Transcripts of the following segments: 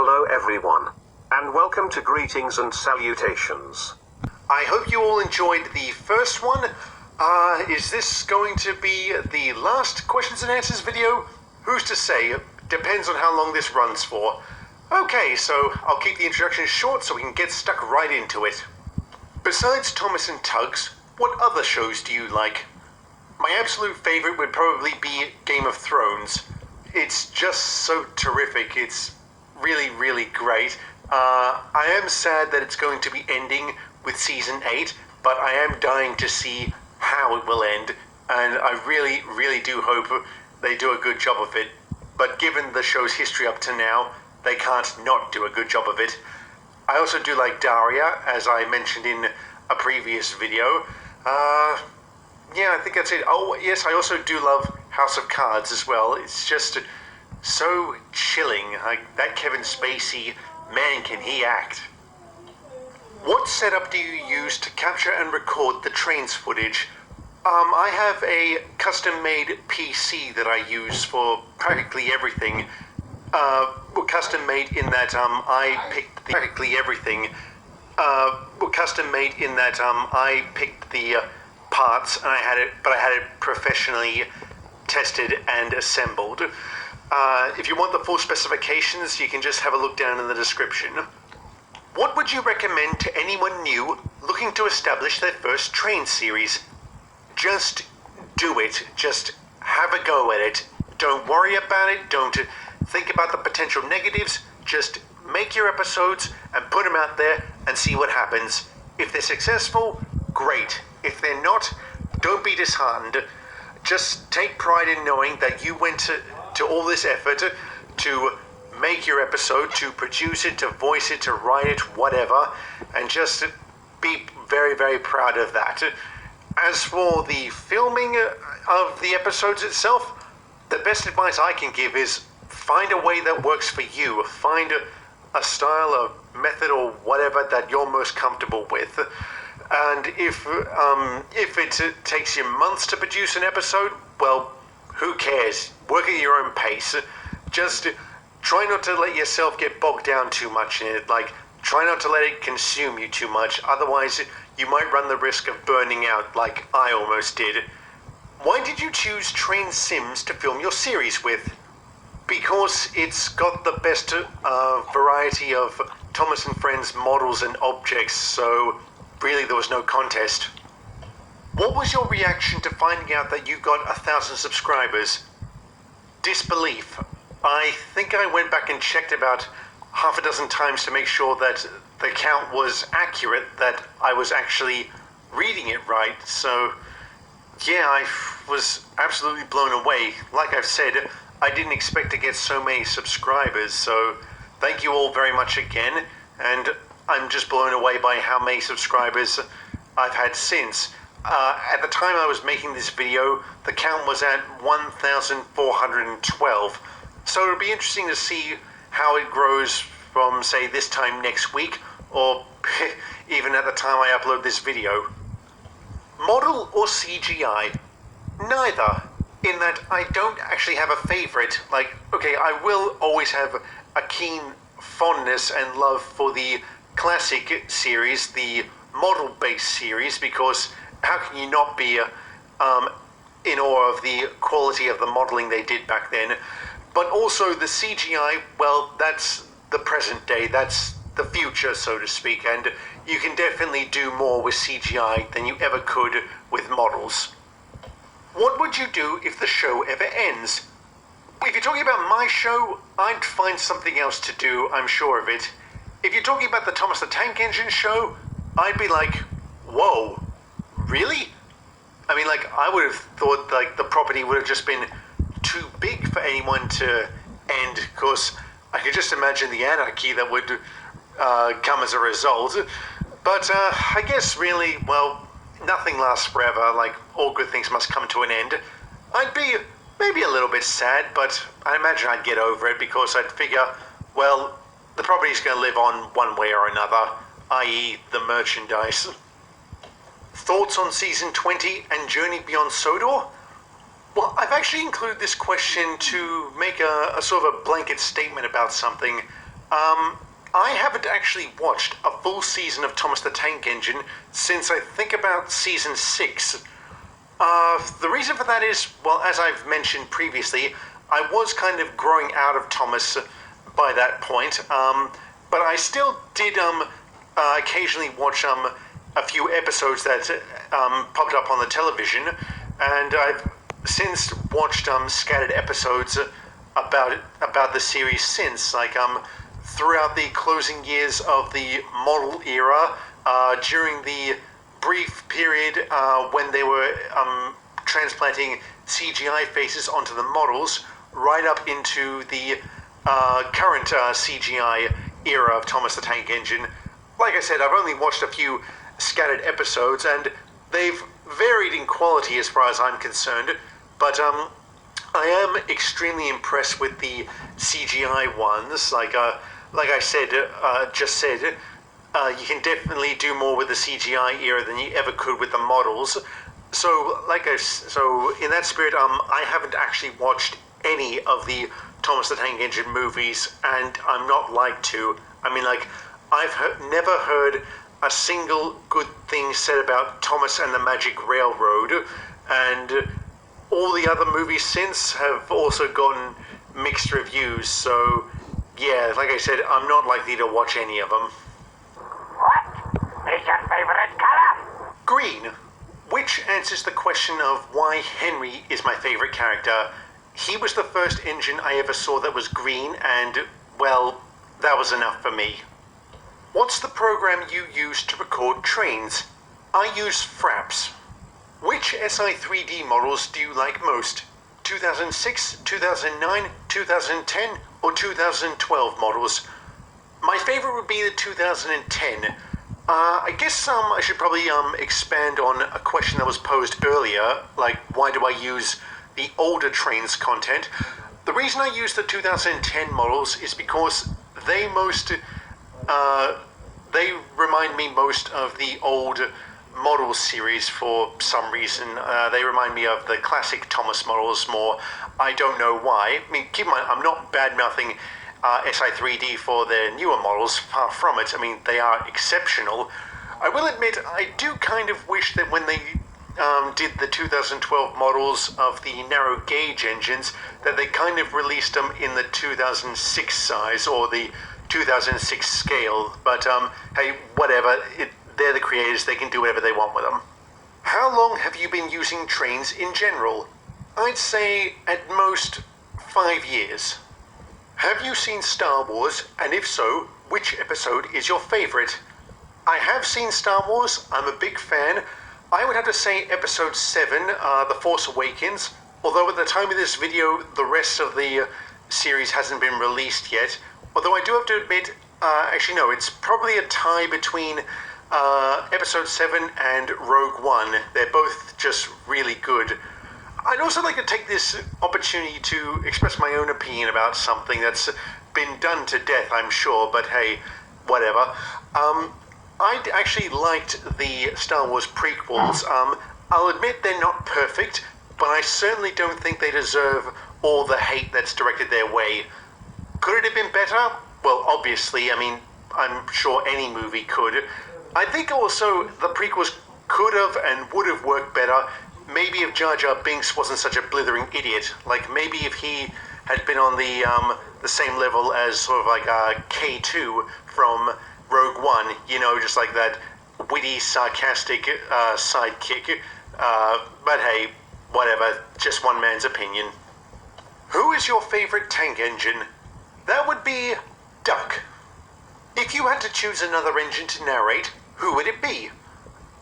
Hello everyone, and welcome to Greetings and Salutations. I hope you all enjoyed the first one. Is this going to be the last questions and answers video? Who's to say? Depends on how long this runs for. Okay, so I'll keep the introduction short so we can get stuck right into it. Besides Thomas and Tugs, what other shows do you like? My absolute favorite would probably be Game of Thrones. It's just so terrific. It's really, really great. I am sad that it's going to be ending with season 8, but I am dying to see how it will end, and I really, really do hope they do a good job of it. But given the show's history up to now, they can't not do a good job of it. I also do like Daria, as I mentioned in a previous video. Yeah, I think that's it. Oh, yes, I also do love House of Cards as well. It's just so chilling. That Kevin Spacey, man, can he act. What setup do you use to capture and record the trains footage? I have a custom-made PC that I use for practically everything. Custom-made in that I picked the parts, and I had it professionally tested and assembled. If you want the full specifications, you can just have a look down in the description. What would you recommend to anyone new looking to establish their first train series? Just do it. Just have a go at it. Don't worry about it. Don't think about the potential negatives. Just make your episodes and put them out there and see what happens. If they're successful, great. If they're not, don't be disheartened. Just take pride in knowing that you went to all this effort to make your episode, to produce it, to voice it, to write it, whatever, and just be very, very proud of that. As for the filming of the episodes itself, the best advice I can give is find a way that works for you. Find a style, a method, or whatever that you're most comfortable with. And if it takes you months to produce an episode, well, who cares? Work at your own pace. Just try not to let yourself get bogged down too much in it. Like, try not to let it consume you too much. Otherwise, you might run the risk of burning out like I almost did. Why did you choose Train Sims to film your series with? Because it's got the best variety of Thomas and Friends models and objects, so really there was no contest. What was your reaction to finding out that you got 1,000 subscribers? Disbelief. I think I went back and checked about half a dozen times to make sure that the count was accurate, that I was actually reading it right. So yeah, I was absolutely blown away. Like I've said, I didn't expect to get so many subscribers, so thank you all very much again, and I'm just blown away by how many subscribers I've had since. At the time I was making this video, the count was at 1,412. So it'll be interesting to see how it grows from, say, this time next week, or even at the time I upload this video. Model or CGI? Neither, in that I don't actually have a favorite. Like, okay, I will always have a keen fondness and love for the classic series, the model-based series, because how can you not be in awe of the quality of the modeling they did back then? But also the CGI, well, that's the present day, that's the future, so to speak, and you can definitely do more with CGI than you ever could with models. What would you do if the show ever ends? If you're talking about my show, I'd find something else to do, I'm sure of it. If you're talking about the Thomas the Tank Engine show, I'd be like, whoa, really? I mean, like, I would have thought, like, the property would have just been too big for anyone to end. Of course, I could just imagine the anarchy that would come as a result. But I guess really, well, nothing lasts forever. Like, all good things must come to an end. I'd be maybe a little bit sad, but I imagine I'd get over it, because I'd figure, well, the property's going to live on one way or another, i.e. the merchandise. Thoughts on Season 20 and Journey Beyond Sodor? Well, I've actually included this question to make a sort of a blanket statement about something. I haven't actually watched a full season of Thomas the Tank Engine since I think about season 6. The reason for that is, well, as I've mentioned previously, I was kind of growing out of Thomas by that point, but I still did occasionally watch a few episodes that popped up on the television, and I've since watched scattered episodes about the series since, like throughout the closing years of the model era, during the brief period when they were transplanting CGI faces onto the models, right up into the current CGI era of Thomas the Tank Engine. Like I said, I've only watched a few scattered episodes, and they've varied in quality as far as I'm concerned, but I am extremely impressed with the CGI ones. Like I said, you can definitely do more with the CGI era than you ever could with the models. So in that spirit, I haven't actually watched any of the Thomas the Tank Engine movies, and I'm not like to. I mean, like, I've never heard a single good thing said about Thomas and the Magic Railroad, and all the other movies since have also gotten mixed reviews, so yeah, like I said, I'm not likely to watch any of them. What is your favorite color? Green, which answers the question of why Henry is my favorite character. He was the first engine I ever saw that was green, and, well, that was enough for me. What's the program you use to record trains? I use Fraps. Which SI3D models do you like most? 2006, 2009, 2010, or 2012 models? My favorite would be the 2010. I guess I should probably expand on a question that was posed earlier, like why do I use the older trains content? The reason I use the 2010 models is because they remind me most of the old model series for some reason. They remind me of the classic Thomas models more. I don't know why. I mean, keep in mind, I'm not bad-mouthing SI3D for their newer models, far from it. I mean, they are exceptional. I will admit, I do kind of wish that when they did the 2012 models of the narrow gauge engines, that they kind of released them in the 2006 size or the 2006 scale. But hey, whatever. They're the creators, they can do whatever they want with them. How long have you been using trains in general? I'd say at most 5 years. Have you seen Star Wars, and if so, which episode is your favorite? I have seen Star Wars, I'm a big fan. I would have to say episode 7, The Force Awakens, although at the time of this video, the rest of the series hasn't been released yet. Although I do have to admit, actually no, it's probably a tie between episode 7 and Rogue One. They're both just really good. I'd also like to take this opportunity to express my own opinion about something that's been done to death, I'm sure, but hey, whatever. I actually liked the Star Wars prequels. I'll admit they're not perfect, but I certainly don't think they deserve all the hate that's directed their way. Could it have been better? Well, obviously, I mean, I'm sure any movie could. I think also the prequels could have and would have worked better, maybe if Jar Jar Binks wasn't such a blithering idiot. Like, maybe if he had been on the same level as sort of like K2 from Rogue One, you know, just like that witty, sarcastic sidekick. But hey, whatever, just one man's opinion. Who is your favorite tank engine? That would be Duck. If you had to choose another engine to narrate, who would it be?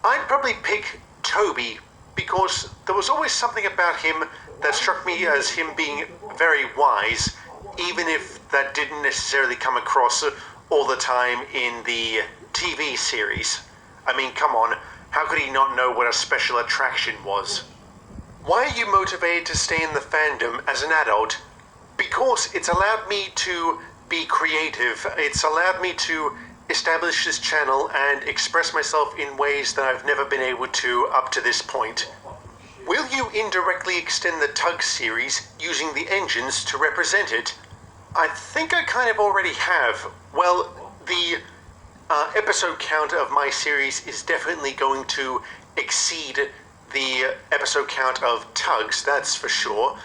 I'd probably pick Toby, because there was always something about him that struck me as him being very wise, even if that didn't necessarily come across all the time in the TV series. I mean, come on, how could he not know what a special attraction was? Why are you motivated to stay in the fandom as an adult? Because it's allowed me to be creative. It's allowed me to establish this channel and express myself in ways that I've never been able to up to this point. Will you indirectly extend the Tug series using the engines to represent it? I think I kind of already have. Well, the episode count of my series is definitely going to exceed the episode count of Tugs, that's for sure.